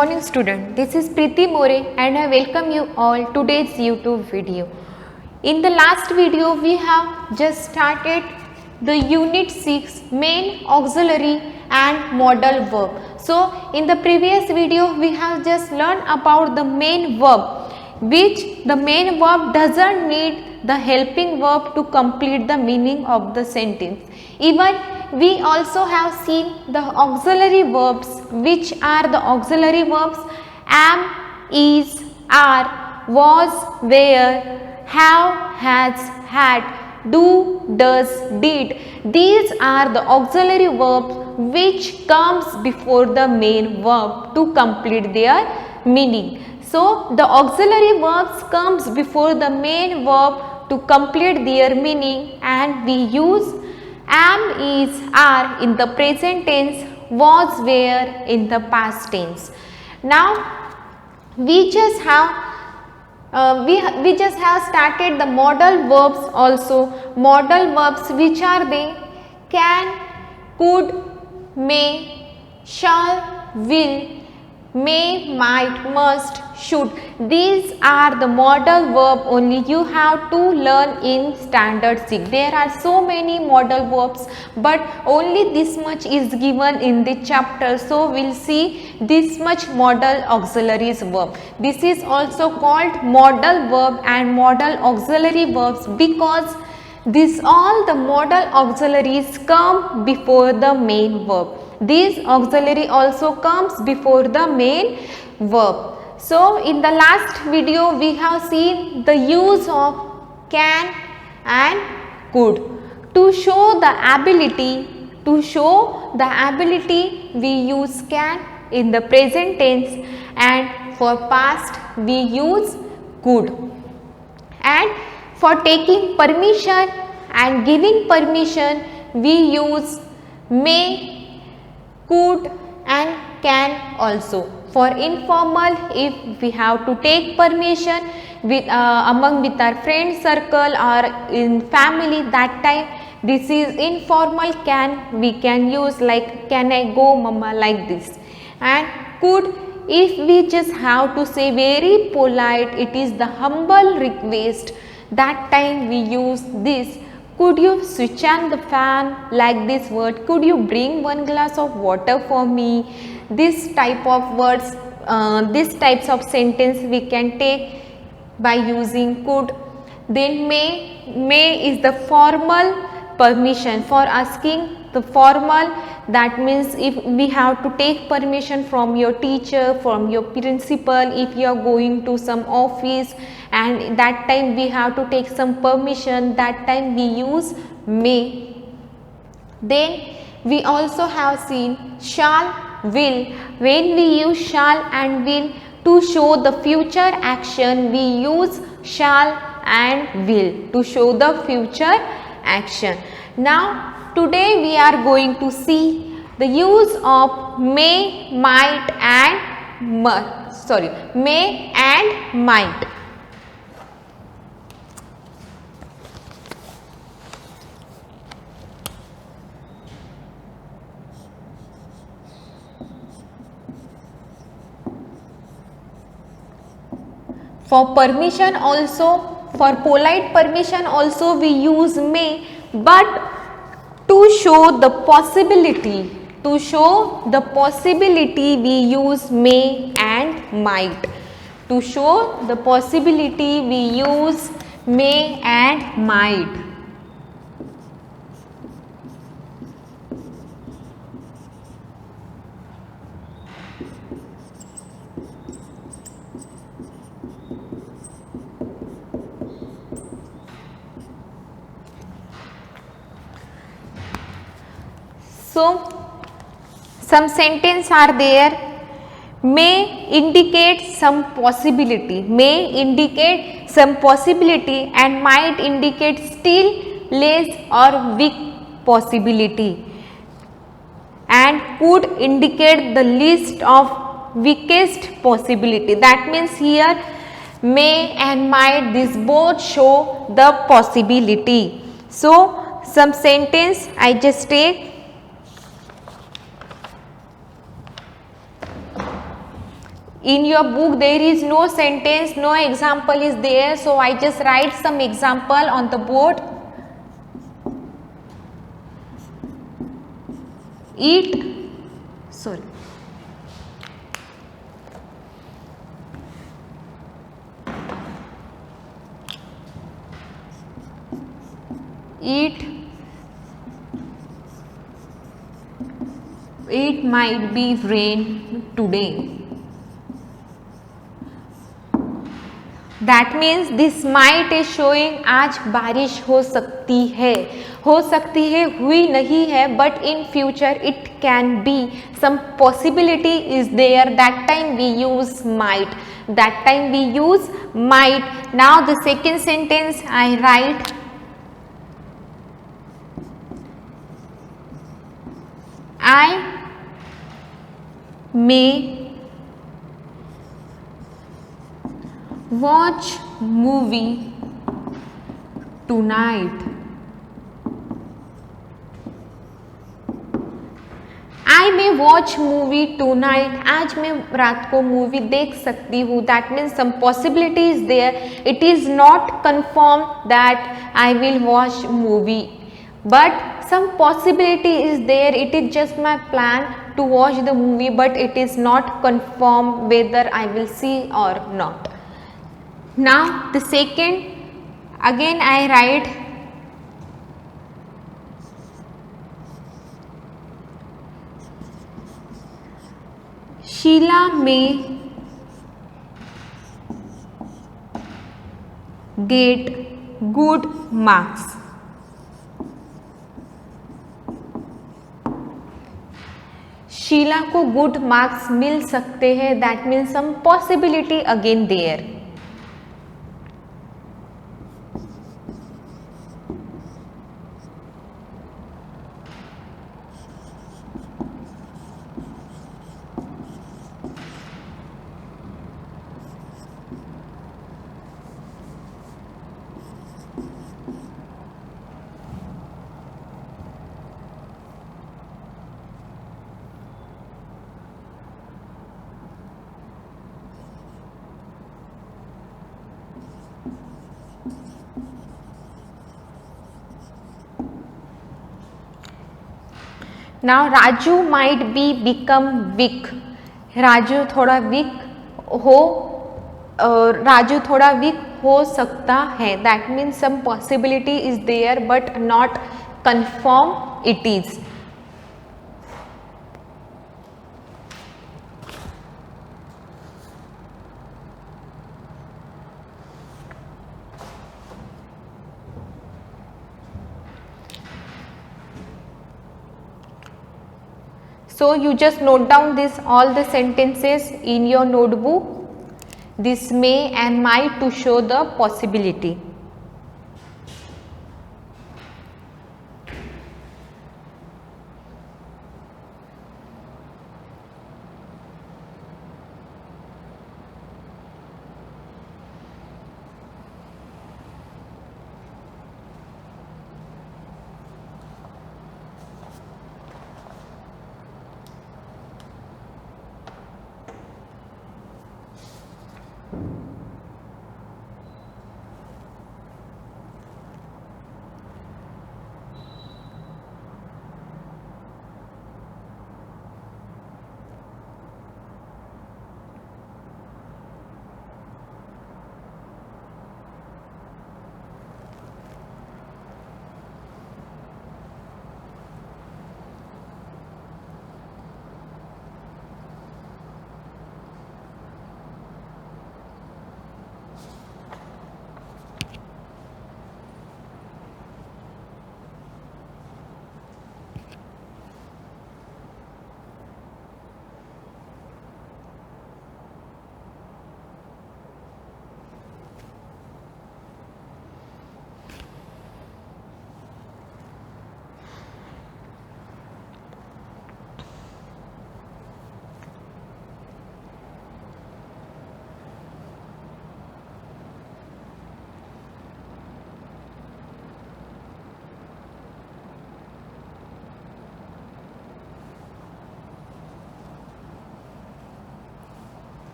morning student. This is Preeti More and I welcome you all to today's YouTube video. In the last video we have just started the unit 6 main, auxiliary and modal verb. So in the previous video we have just learned about the main verb, which the main verb doesn't need the helping verb to complete the meaning of the sentence. Even we also have seen the auxiliary verbs, which are the auxiliary verbs am, is, are, was, were, have, has, had, do, does, did. These are the auxiliary verbs which comes before the main verb to complete their meaning. So the auxiliary verbs comes before the main verb to complete their meaning, and we use am, is, are in the present tense, was, were in the past tense. Now we just have we just have started the modal verbs also. Modal verbs, which are they? Can, could, may, shall, will, may, might, must, should. These are the modal verb only you have to learn in standard 6. There are so many modal verbs, but only this much is given in the chapter. So we will see this much modal auxiliaries verb. This is also called modal verb and modal auxiliary verbs because these all the modal auxiliaries come before the main verb. This auxiliary also comes before the main verb. So in the last video we have seen the use of can and could. To show the ability, we use can in the present tense, and for past we use could. And for taking permission and giving permission we use may, could and can also. For informal, if we have to take permission with with our friend circle or in family, that time this is informal can we can use, like can I go mama, like this. And could, if we just have to say very polite, it is the humble request, that time we use this. Could you switch on the fan, like this word. Could you bring one glass of water for me? This type of words, these types of sentence we can take by using could. Then may is the formal permission, for asking the formal, that means if we have to take permission from your teacher, from your principal, if you are going to some office and that time we have to take some permission, that time we use may. Then we also have seen shall, will. When we use shall and will to show the future action, we use shall and will to show the future action. Now today we are going to see the use of may, might and may and might. For permission also, for polite permission also we use may, but to show the possibility, we use may and might. To show the possibility we use may and might. So some sentence are there. May indicate some possibility, and might indicate still less or weak possibility, and could indicate the list of weakest possibility. That means here may and might, these both show the possibility. So some sentence I just take. In your book there is no sentence, no example is there, so I just write some example on the board. Eat, sorry, eat, it might be rain today. That means this might is showing आज बारिश हो सकती है, हुई नहीं है, but in future it can be, some possibility is there, that time we use might, Now the second sentence I write, I may watch movie tonight. I may watch movie tonight. आज मैं रात को movie देख सकती हूँ. That means some possibility is there. It is not confirmed that I will watch movie, but some possibility is there. It is just my plan to watch the movie, but it is not confirmed whether I will see or not. Now the second, again I write, Sheila may get good marks. Sheila को good marks मिल सकते हैं. That means some possibility again there. Now Raju might be become weak. Raju थोड़ा weak हो सकता है. That means some possibility is there but not confirm it is. So you just note down all the sentences in your notebook. This may and might to show the possibility.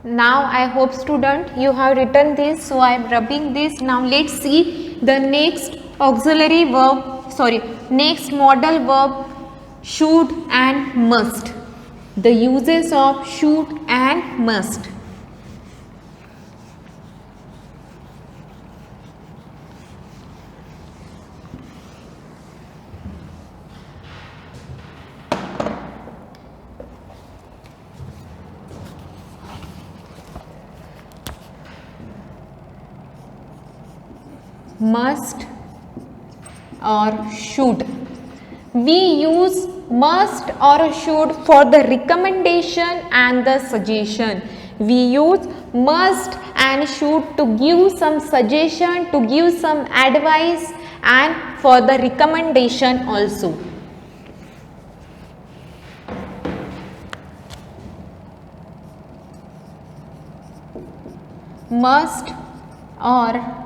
Now I hope student you have written this, so I am rubbing this. Now let's see the next auxiliary verb, sorry, next modal verb, should and must. The uses of should and must. Must or should. We use must or should for the recommendation and the suggestion. We use must and should to give some suggestion, to give some advice, and for the recommendation also. Must or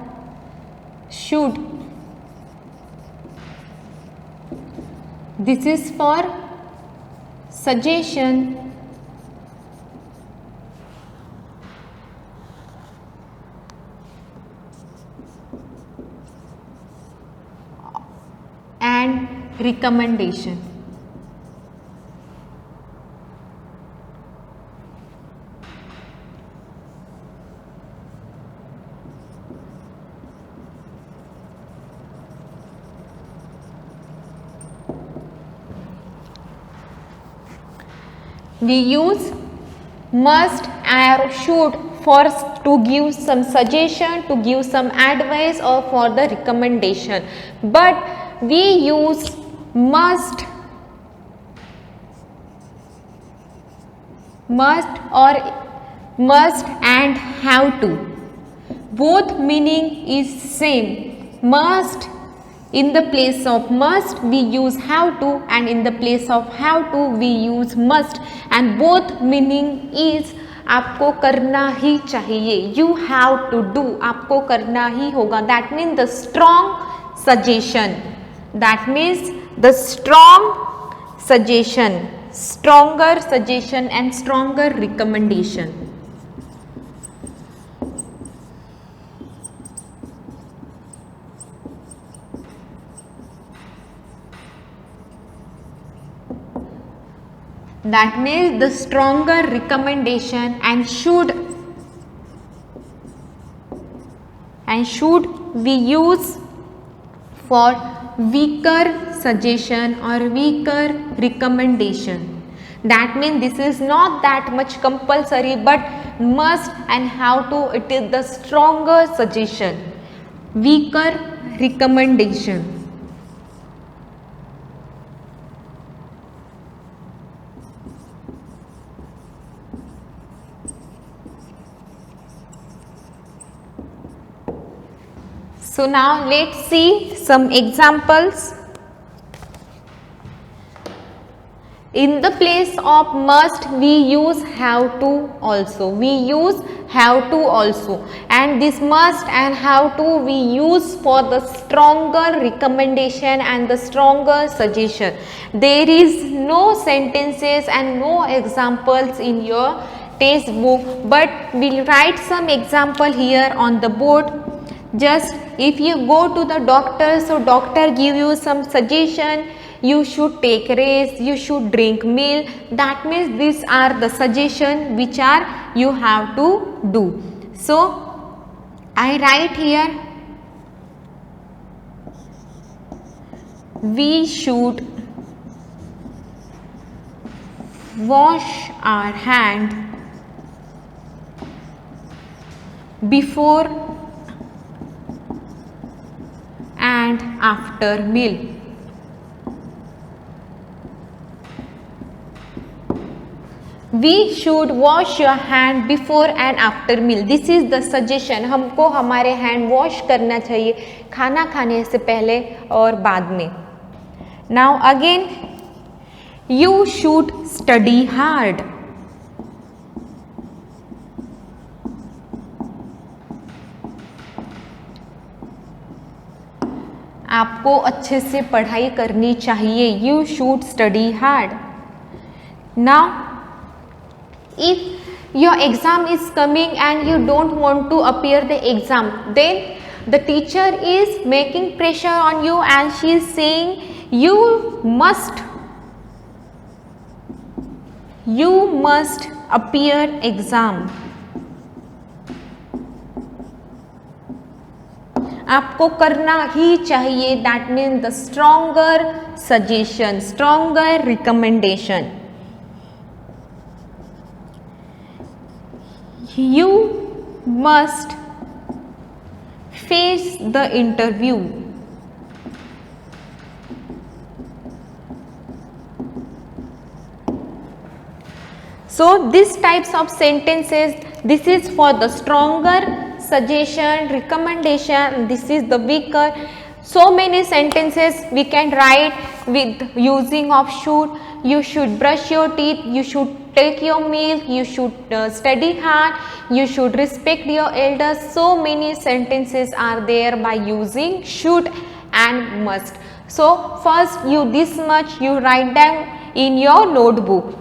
should. This is for suggestion and recommendation. We use must or should for to give some suggestion, to give some advice, or for the recommendation. But we use must or must and have to. Both meaning is same. Must, in the place of must we use have to, and in the place of have to we use must, and both meaning is आपको करना ही चाहिए. You have to do, आपको करना ही होगा. That means the strong suggestion. That means the strong suggestion, stronger suggestion and stronger recommendation. That means the stronger recommendation, and should we use for weaker suggestion or weaker recommendation. That means this is not that much compulsory, but must and have to, it is the stronger suggestion, weaker recommendation. So now let's see some examples. In the place of must we use have to also. We use have to also, and this must and have to we use for the stronger recommendation and the stronger suggestion. There is no sentences and no examples in your textbook, but we'll write some example here on the board. Just if you go to the doctor, so doctor give you some suggestion, you should take rest, you should drink milk. That means these are the suggestion which are you have to do. So I write here, we should wash our hand before and after meal. We should wash your hand before and after meal. This is the suggestion. हमको हमारे hand wash करना चाहिए खाना खाने से पहले और बाद में. Now again, you should study hard. आपको अच्छे से पढ़ाई करनी चाहिए. You should study hard. Now if your exam is coming and you don't want to appear the exam, then the teacher is making pressure on you and she is saying you must appear exam, आपको करना ही चाहिए. That means the stronger suggestion, stronger recommendation. You must face the interview. So these types of sentences, this is for the stronger suggestion, recommendation, this is the weaker. So many sentences we can write with using of should. You should brush your teeth, you should take your meal, you should study hard, you should respect your elders. So many sentences are there by using should and must. So first you this much you write down in your notebook.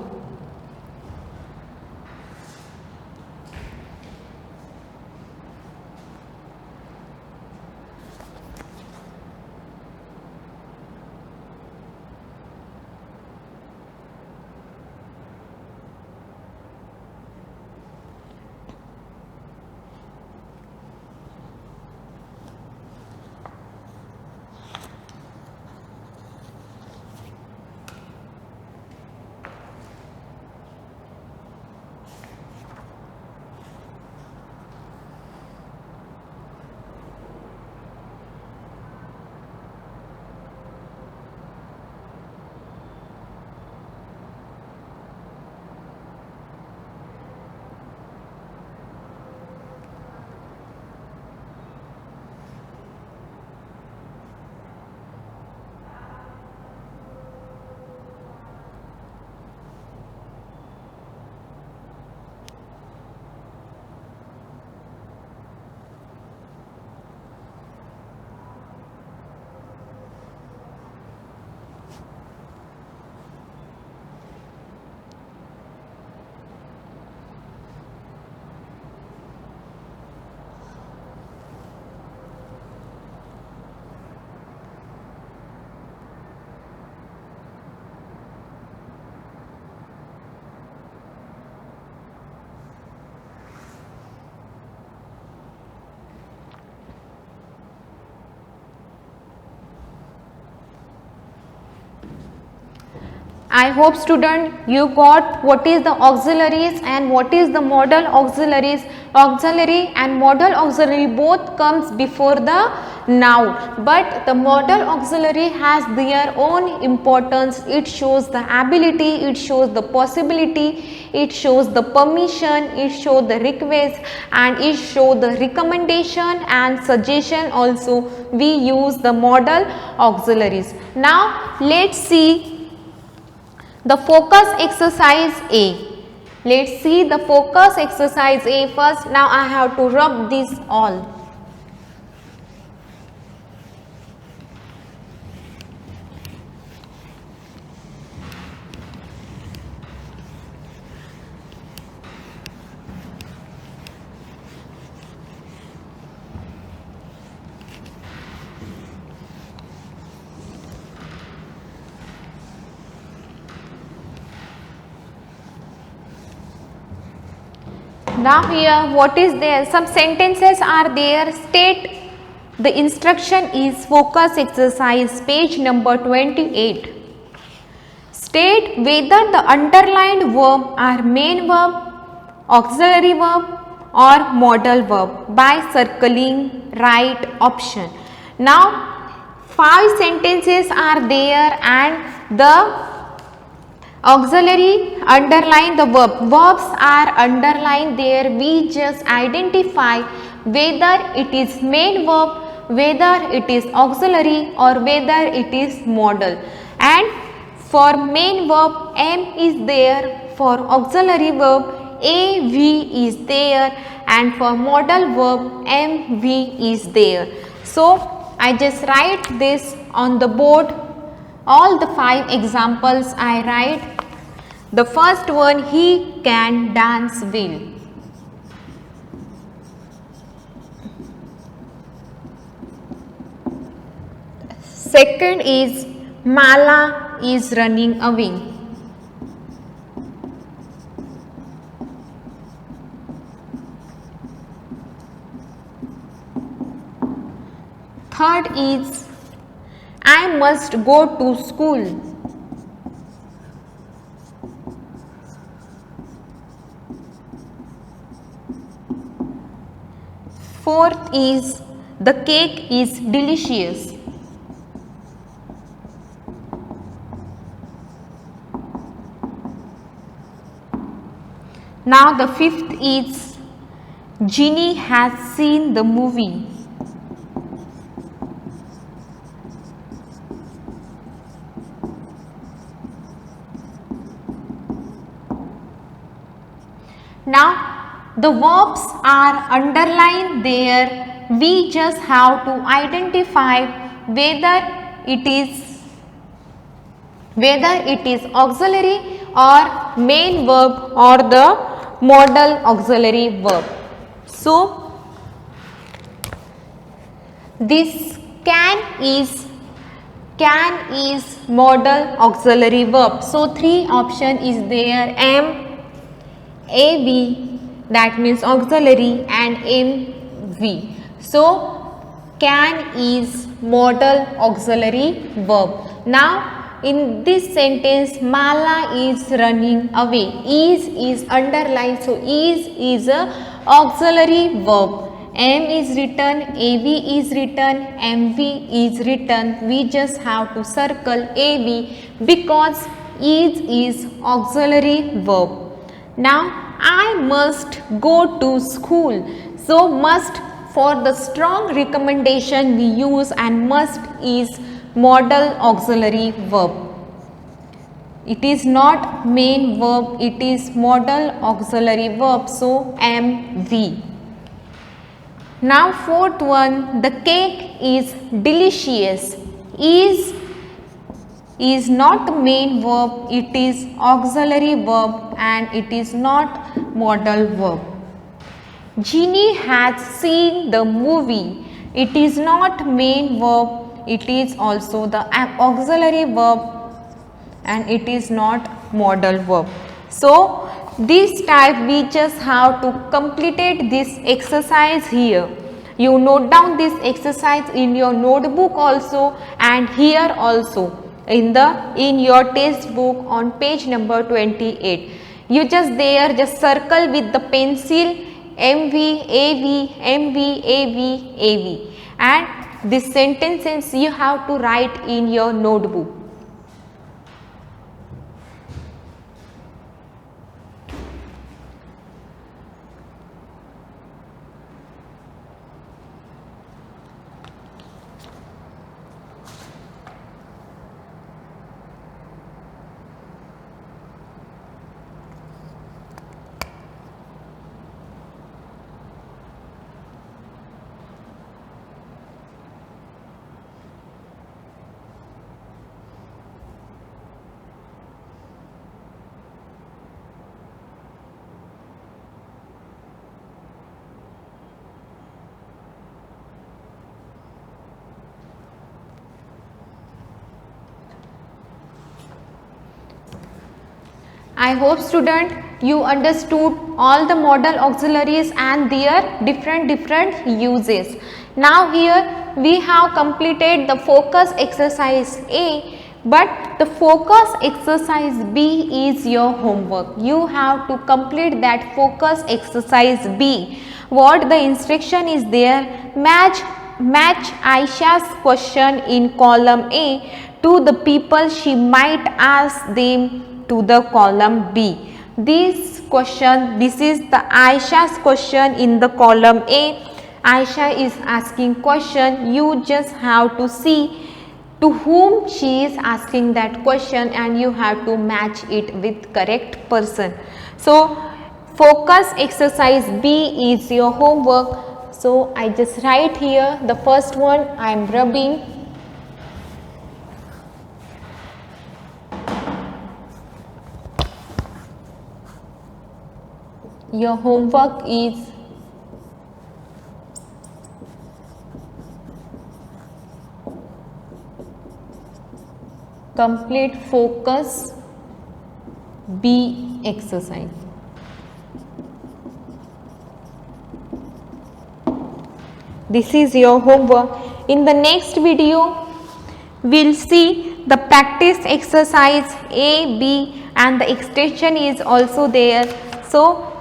I hope student you got what is the auxiliaries and what is the modal auxiliaries. Auxiliary and modal auxiliary both comes before the noun, but the modal auxiliary has their own importance. It shows the ability, it shows the possibility, it shows the permission, it shows the request, and it shows the recommendation and suggestion. Also we use the modal auxiliaries. Now let's see the focus exercise A. Let's see the focus exercise A first. Now I have to rub this all. Now here what is there? Some sentences are there. State the instruction is focus exercise, page number 28. State whether the underlined verb are main verb, auxiliary verb or modal verb by circling right option. Now 5 sentences are there and the auxiliary underline the verb. Verbs are underlined there. We just identify whether it is main verb, whether it is auxiliary or whether it is modal. And for main verb M is there, for auxiliary verb AV is there, and for modal verb MV is there. So I just write this on the board. All the 5 examples I write. The first one, he can dance well. Second is Mala is running away. Third is I must go to school. Fourth is the cake is delicious. Now the fifth is Ginny has seen the movie. Now the verbs are underlined there. We just have to identify whether it is auxiliary or main verb or the modal auxiliary verb. So this can is modal auxiliary verb. So three option is there, am, AB, that means auxiliary, and MV. So can is modal auxiliary verb. Now in this sentence, Mala is running away. Is underlined, so is a auxiliary verb. M is written, AB is written, MV is written. We just have to circle AB because is auxiliary verb. Now I must go to school. So must, for the strong recommendation we use, and must is modal auxiliary verb. It is not main verb, it is modal auxiliary verb, so MV. Now fourth one, the cake is delicious. Is not the main verb, it is auxiliary verb and it is not modal verb. Ginny has seen the movie. It is not main verb, it is also the auxiliary verb and it is not modal verb. So this type we just have to complete this exercise here. You note down this exercise in your notebook also and here also in your textbook on page number 28. You just circle with the pencil MV, AV, MV, AV, AV, and this sentences you have to write in your notebook. I hope student you understood all the modal auxiliaries and their different uses. Now here we have completed the focus exercise A, but the focus exercise B is your homework. You have to complete that focus exercise B. What the instruction is there, match Aisha's question in column A to the people she might ask them to the column B. This is the Aisha's question in the column A. Aisha is asking question. You just have to see to whom she is asking that question and you have to match it with correct person. So focus exercise B is your homework. So I just write here the first one, I am rubbing. Your homework is complete focus B exercise. This is your homework. In the next video, we'll see the practice exercise A, B and the extension is also there. So,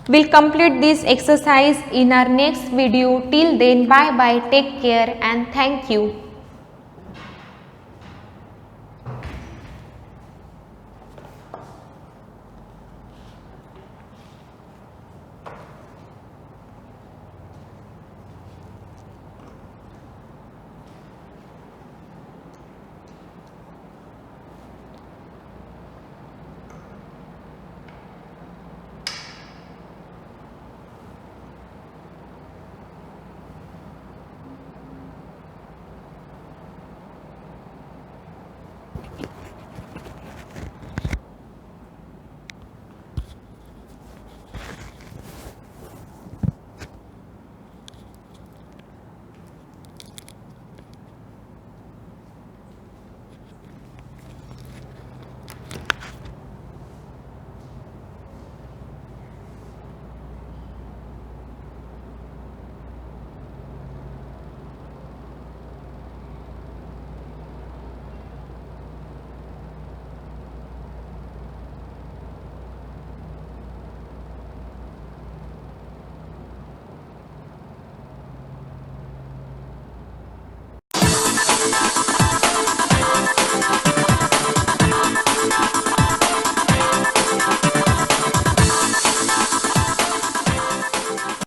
we'll complete this exercise in our next video. Till then, bye bye, take care and thank you.